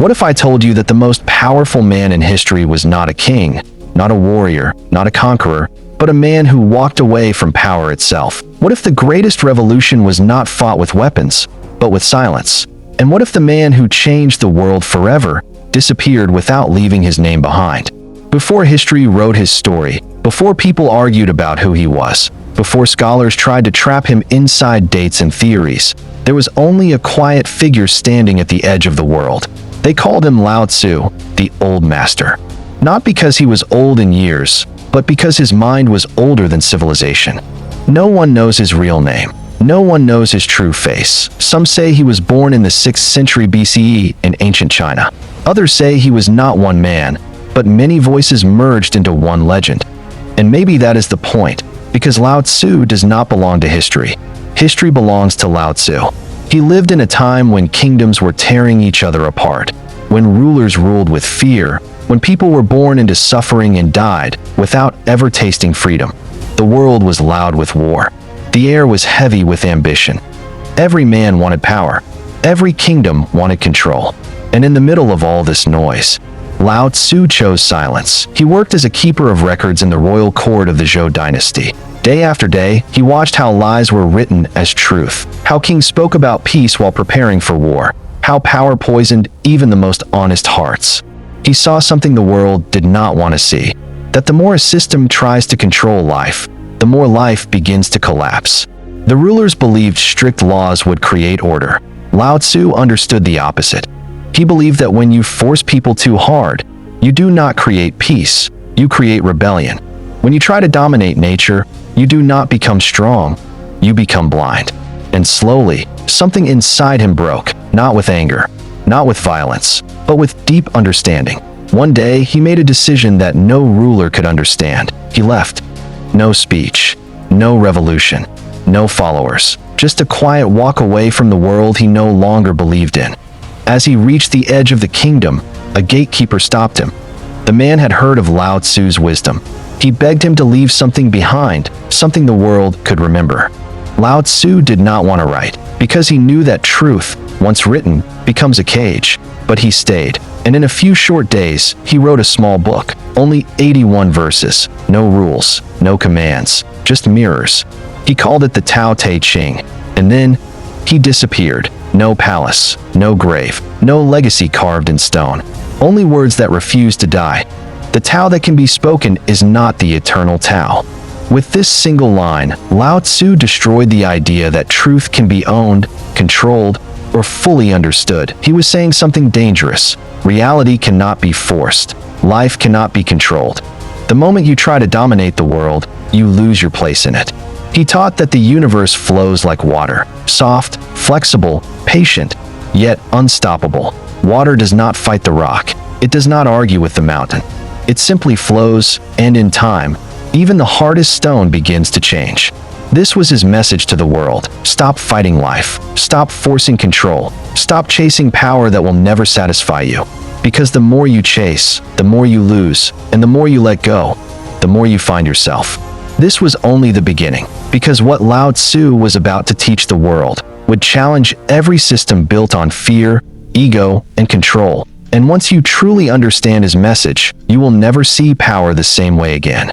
What if I told you that the most powerful man in history was not a king, not a warrior, not a conqueror, but a man who walked away from power itself? What if the greatest revolution was not fought with weapons, but with silence? And what if the man who changed the world forever disappeared without leaving his name behind? Before history wrote his story, before people argued about who he was, before scholars tried to trap him inside dates and theories, there was only a quiet figure standing at the edge of the world. They called him Lao Tzu, the Old Master. Not because he was old in years, but because his mind was older than civilization. No one knows his real name. No one knows his true face. Some say he was born in the 6th century BCE in ancient China. Others say he was not one man, but many voices merged into one legend. And maybe that is the point, because Lao Tzu does not belong to history. History belongs to Lao Tzu. He lived in a time when kingdoms were tearing each other apart, when rulers ruled with fear, when people were born into suffering and died without ever tasting freedom. The world was loud with war. The air was heavy with ambition. Every man wanted power. Every kingdom wanted control. And in the middle of all this noise, Lao Tzu chose silence. He worked as a keeper of records in the royal court of the Zhou dynasty. Day after day, he watched how lies were written as truth, how kings spoke about peace while preparing for war, how power poisoned even the most honest hearts. He saw something the world did not want to see, that the more a system tries to control life, the more life begins to collapse. The rulers believed strict laws would create order. Lao Tzu understood the opposite. He believed that when you force people too hard, you do not create peace, you create rebellion. When you try to dominate nature, you do not become strong, you become blind. And slowly, something inside him broke, not with anger, not with violence, but with deep understanding. One day, he made a decision that no ruler could understand. He left. No speech, no revolution, no followers, just a quiet walk away from the world he no longer believed in. As he reached the edge of the kingdom, a gatekeeper stopped him. The man had heard of Lao Tzu's wisdom. He begged him to leave something behind, something the world could remember. Lao Tzu did not want to write, because he knew that truth, once written, becomes a cage. But he stayed, and in a few short days, he wrote a small book, only 81 verses, no rules, no commands, just mirrors. He called it the Tao Te Ching, and then he disappeared. No palace, no grave, no legacy carved in stone, only words that refuse to die. The Tao that can be spoken is not the eternal Tao. With this single line, Lao Tzu destroyed the idea that truth can be owned, controlled, or fully understood. He was saying something dangerous. Reality cannot be forced. Life cannot be controlled. The moment you try to dominate the world, you lose your place in it. He taught that the universe flows like water, soft, flexible, patient, yet unstoppable. Water does not fight the rock. It does not argue with the mountain. It simply flows, and in time, even the hardest stone begins to change. This was his message to the world. Stop fighting life. Stop forcing control. Stop chasing power that will never satisfy you. Because the more you chase, the more you lose, and the more you let go, the more you find yourself. This was only the beginning, because what Lao Tzu was about to teach the world would challenge every system built on fear, ego, and control. And once you truly understand his message, you will never see power the same way again.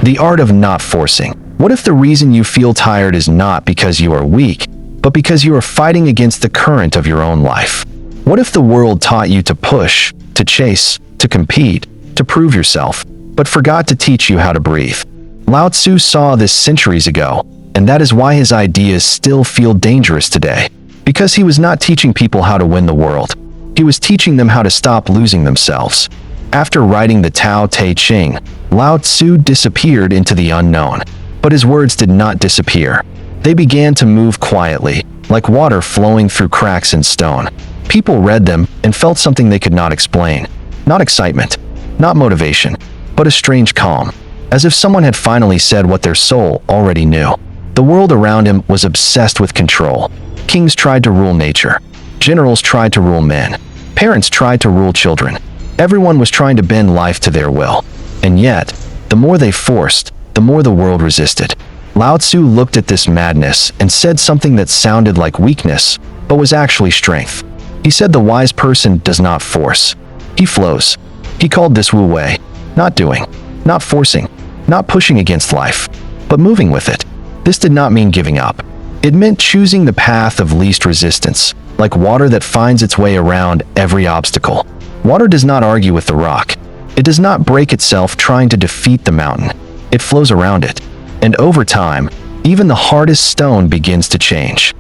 The art of not forcing. What if the reason you feel tired is not because you are weak, but because you are fighting against the current of your own life? What if the world taught you to push, to chase, to compete, to prove yourself, but forgot to teach you how to breathe? Lao Tzu saw this centuries ago, and that is why his ideas still feel dangerous today. Because he was not teaching people how to win the world. He was teaching them how to stop losing themselves. After writing the Tao Te Ching, Lao Tzu disappeared into the unknown. But his words did not disappear. They began to move quietly, like water flowing through cracks in stone. People read them and felt something they could not explain. Not excitement, not motivation, but a strange calm, as if someone had finally said what their soul already knew. The world around him was obsessed with control. Kings tried to rule nature. Generals tried to rule men. Parents tried to rule children. Everyone was trying to bend life to their will. And yet, the more they forced, the more the world resisted. Lao Tzu looked at this madness and said something that sounded like weakness, but was actually strength. He said the wise person does not force. He flows. He called this Wu Wei. Not doing, not forcing, not pushing against life, but moving with it. This did not mean giving up. It meant choosing the path of least resistance, like water that finds its way around every obstacle. Water does not argue with the rock. It does not break itself trying to defeat the mountain. It flows around it. And over time, even the hardest stone begins to change.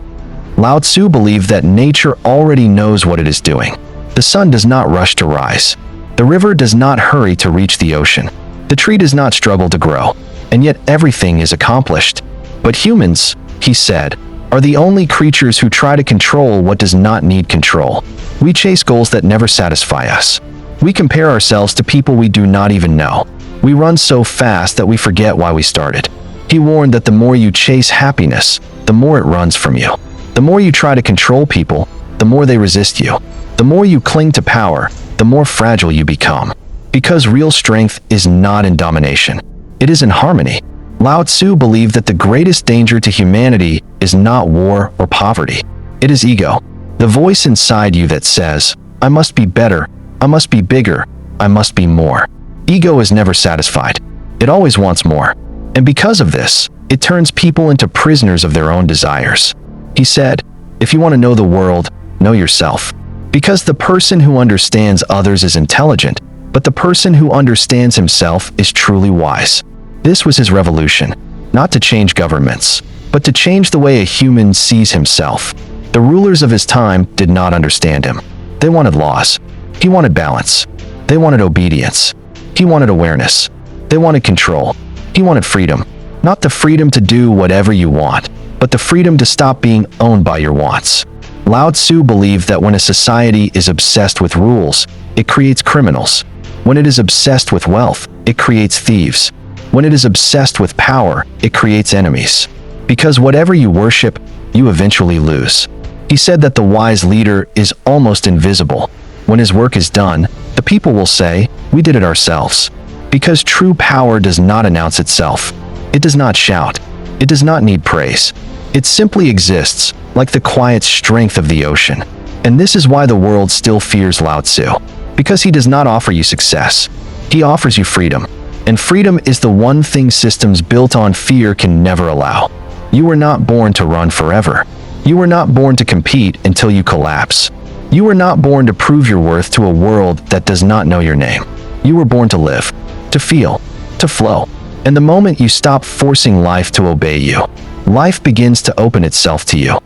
Lao Tzu believed that nature already knows what it is doing. The sun does not rush to rise. The river does not hurry to reach the ocean. The tree does not struggle to grow. And yet everything is accomplished. But humans, he said, are the only creatures who try to control what does not need control. We chase goals that never satisfy us. We compare ourselves to people we do not even know. We run so fast that we forget why we started. He warned that the more you chase happiness, the more it runs from you. The more you try to control people, the more they resist you. The more you cling to power, the more fragile you become. Because real strength is not in domination. It is in harmony. Lao Tzu believed that the greatest danger to humanity is not war or poverty. It is ego. The voice inside you that says, I must be better, I must be bigger, I must be more. Ego is never satisfied. It always wants more. And because of this, it turns people into prisoners of their own desires. He said, if you want to know the world, know yourself. Because the person who understands others is intelligent, but the person who understands himself is truly wise. This was his revolution, not to change governments, but to change the way a human sees himself. The rulers of his time did not understand him. They wanted laws. He wanted balance. They wanted obedience. He wanted awareness. They wanted control. He wanted freedom. Not the freedom to do whatever you want, but the freedom to stop being owned by your wants. Lao Tzu believed that when a society is obsessed with rules, it creates criminals. When it is obsessed with wealth, it creates thieves. When it is obsessed with power, it creates enemies. Because whatever you worship, you eventually lose. He said that the wise leader is almost invisible. When his work is done, the people will say, we did it ourselves. Because true power does not announce itself. It does not shout. It does not need praise. It simply exists, like the quiet strength of the ocean. And this is why the world still fears Lao Tzu. Because he does not offer you success. He offers you freedom. And freedom is the one thing systems built on fear can never allow. You were not born to run forever. You were not born to compete until you collapse. You were not born to prove your worth to a world that does not know your name. You were born to live, to feel, to flow. And the moment you stop forcing life to obey you, life begins to open itself to you.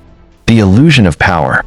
The illusion of power.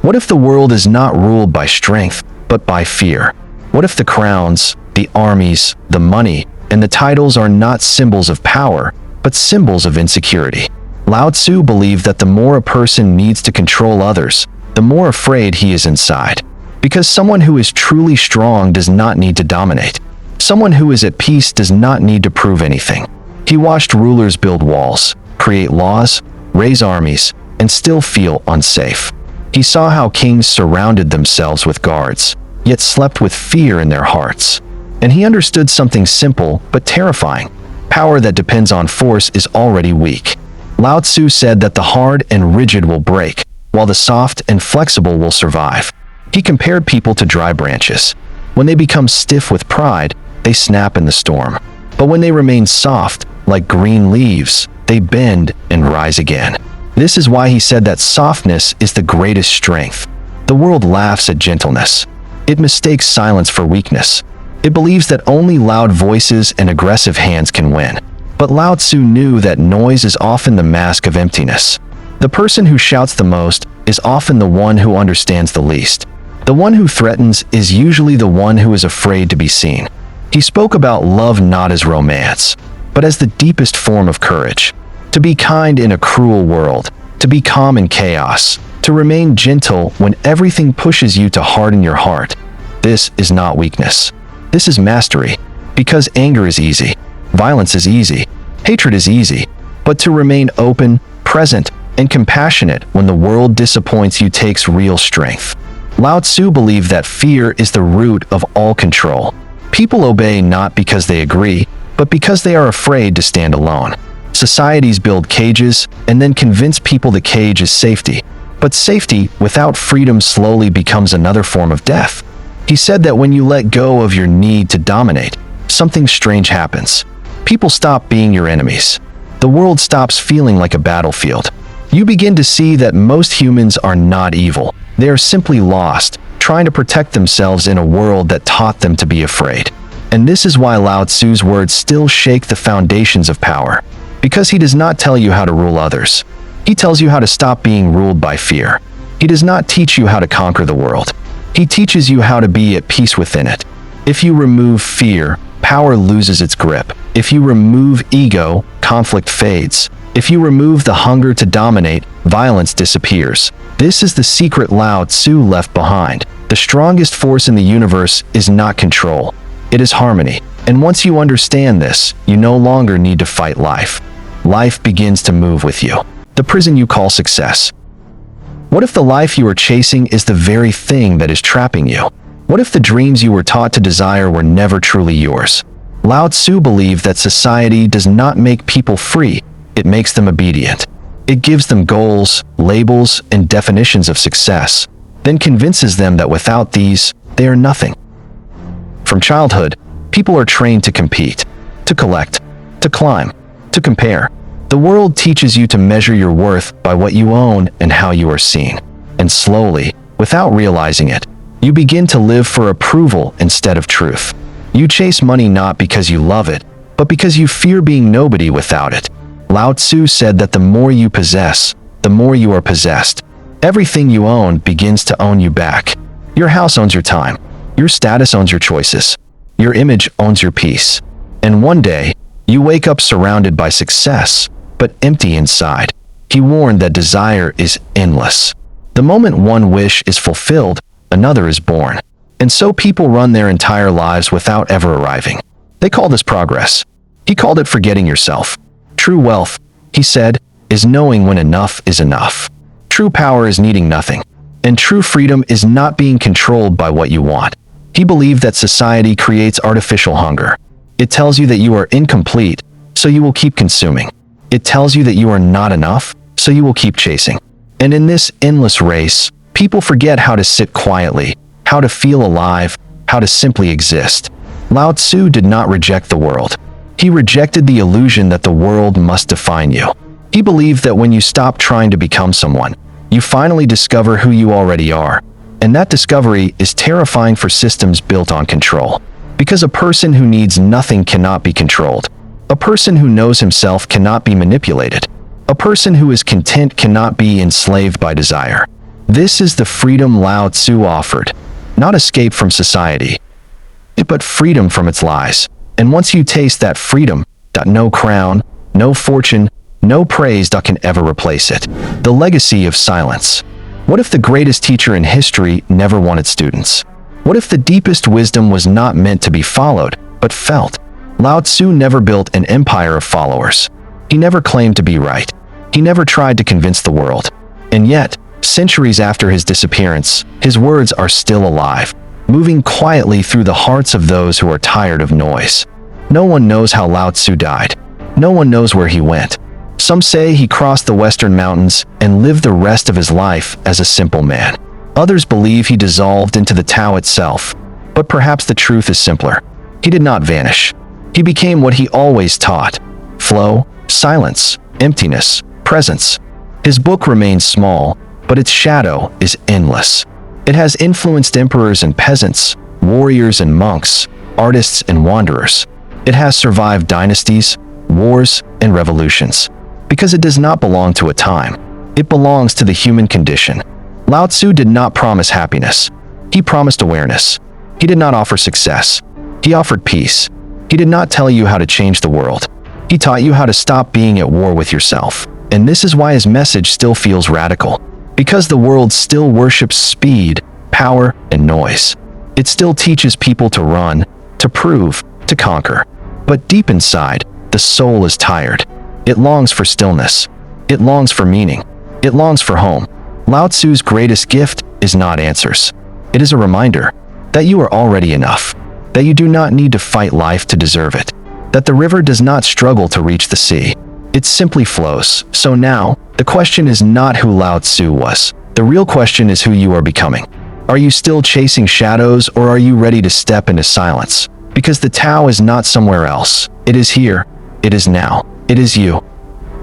What if the world is not ruled by strength, but by fear? What if the crowns, the armies, the money, and the titles are not symbols of power, but symbols of insecurity? Lao Tzu believed that the more a person needs to control others, the more afraid he is inside. Because someone who is truly strong does not need to dominate. Someone who is at peace does not need to prove anything. He watched rulers build walls, create laws, raise armies, and still feel unsafe. He saw how kings surrounded themselves with guards, yet slept with fear in their hearts. And he understood something simple but terrifying. Power that depends on force is already weak. Lao Tzu said that the hard and rigid will break, while the soft and flexible will survive. He compared people to dry branches. When they become stiff with pride, they snap in the storm. But when they remain soft, like green leaves, they bend and rise again. This is why he said that softness is the greatest strength. The world laughs at gentleness. It mistakes silence for weakness. It believes that only loud voices and aggressive hands can win. But Lao Tzu knew that noise is often the mask of emptiness. The person who shouts the most is often the one who understands the least. The one who threatens is usually the one who is afraid to be seen. He spoke about love not as romance, but as the deepest form of courage. To be kind in a cruel world, to be calm in chaos, to remain gentle when everything pushes you to harden your heart. This is not weakness. This is mastery. Because anger is easy, violence is easy, hatred is easy, but to remain open, present, and compassionate when the world disappoints you takes real strength. Lao Tzu believed that fear is the root of all control. People obey not because they agree, but because they are afraid to stand alone. Societies build cages and then convince people the cage is safety. But safety without freedom slowly becomes another form of death. He said that when you let go of your need to dominate, something strange happens. People stop being your enemies. The world stops feeling like a battlefield. You begin to see that most humans are not evil. They are simply lost, trying to protect themselves in a world that taught them to be afraid. And this is why Lao Tzu's words still shake the foundations of power. Because he does not tell you how to rule others. He tells you how to stop being ruled by fear. He does not teach you how to conquer the world. He teaches you how to be at peace within it. If you remove fear, power loses its grip. If you remove ego, conflict fades. If you remove the hunger to dominate, violence disappears. This is the secret Lao Tzu left behind. The strongest force in the universe is not control. It is harmony. And once you understand this, you no longer need to fight life. Life begins to move with you. The prison you call success. What if the life you are chasing is the very thing that is trapping you? What if the dreams you were taught to desire were never truly yours? Lao Tzu believed that society does not make people free, it makes them obedient. It gives them goals, labels, and definitions of success, then convinces them that without these, they are nothing. From childhood, people are trained to compete, to collect, to climb, to compare. The world teaches you to measure your worth by what you own and how you are seen. And slowly, without realizing it, you begin to live for approval instead of truth. You chase money not because you love it, but because you fear being nobody without it. Lao Tzu said that the more you possess, the more you are possessed. Everything you own begins to own you back. Your house owns your time. Your status owns your choices. Your image owns your peace. And one day, you wake up surrounded by success, but empty inside. He warned that desire is endless. The moment one wish is fulfilled, another is born. And so people run their entire lives without ever arriving. They call this progress. He called it forgetting yourself. True wealth, he said, is knowing when enough is enough. True power is needing nothing. And true freedom is not being controlled by what you want. He believed that society creates artificial hunger. It tells you that you are incomplete, so you will keep consuming. It tells you that you are not enough, so you will keep chasing. And in this endless race, people forget how to sit quietly, how to feel alive, how to simply exist. Lao Tzu did not reject the world. He rejected the illusion that the world must define you. He believed that when you stop trying to become someone, you finally discover who you already are. And that discovery is terrifying for systems built on control. Because a person who needs nothing cannot be controlled. A person who knows himself cannot be manipulated. A person who is content cannot be enslaved by desire. This is the freedom Lao Tzu offered. Not escape from society, but freedom from its lies. And once you taste that freedom, no crown, no fortune, no praise can ever replace it. The legacy of silence. What if the greatest teacher in history never wanted students? What if the deepest wisdom was not meant to be followed, but felt? Lao Tzu never built an empire of followers. He never claimed to be right. He never tried to convince the world. And yet, centuries after his disappearance, his words are still alive, moving quietly through the hearts of those who are tired of noise. No one knows how Lao Tzu died. No one knows where he went. Some say he crossed the Western Mountains and lived the rest of his life as a simple man. Others believe he dissolved into the Tao itself. But perhaps the truth is simpler. He did not vanish. He became what he always taught: flow, silence, emptiness, presence. His book remains small, but its shadow is endless. It has influenced emperors and peasants, warriors and monks, artists and wanderers. It has survived dynasties, wars, and revolutions. Because it does not belong to a time. It belongs to the human condition. Lao Tzu did not promise happiness. He promised awareness. He did not offer success. He offered peace. He did not tell you how to change the world. He taught you how to stop being at war with yourself. And this is why his message still feels radical. Because the world still worships speed, power, and noise. It still teaches people to run, to prove, to conquer. But deep inside, the soul is tired. It longs for stillness. It longs for meaning. It longs for home. Lao Tzu's greatest gift is not answers. It is a reminder that you are already enough, that you do not need to fight life to deserve it, that the river does not struggle to reach the sea. It simply flows. So now, the question is not who Lao Tzu was, The real question is who you are becoming. Are you still chasing shadows, or are you ready to step into silence? Because the Tao is not somewhere else. It is here. It is now. It is you.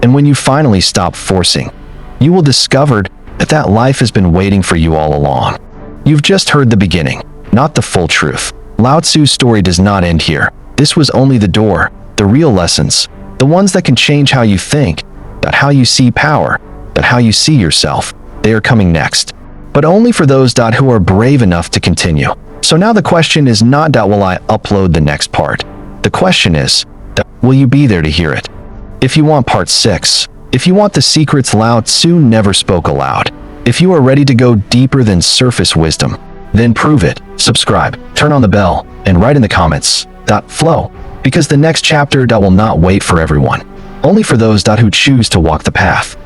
And when you finally stop forcing, you will discover that life has been waiting for you all along. You've just heard the beginning, not the full truth. Lao Tzu's story does not end here. This was only the door. The real lessons, the ones that can change how you think, that how you see power, that how you see yourself, they are coming next. But only for those who are brave enough to continue. So now the question is not will I upload the next part? The question is, will you be there to hear it? If you want part 6, if you want the secrets Lao Tzu never spoke aloud, if you are ready to go deeper than surface wisdom, then prove it. Subscribe, turn on the bell, and write in the comments, flow, because the next chapter will not wait for everyone. Only for those who choose to walk the path.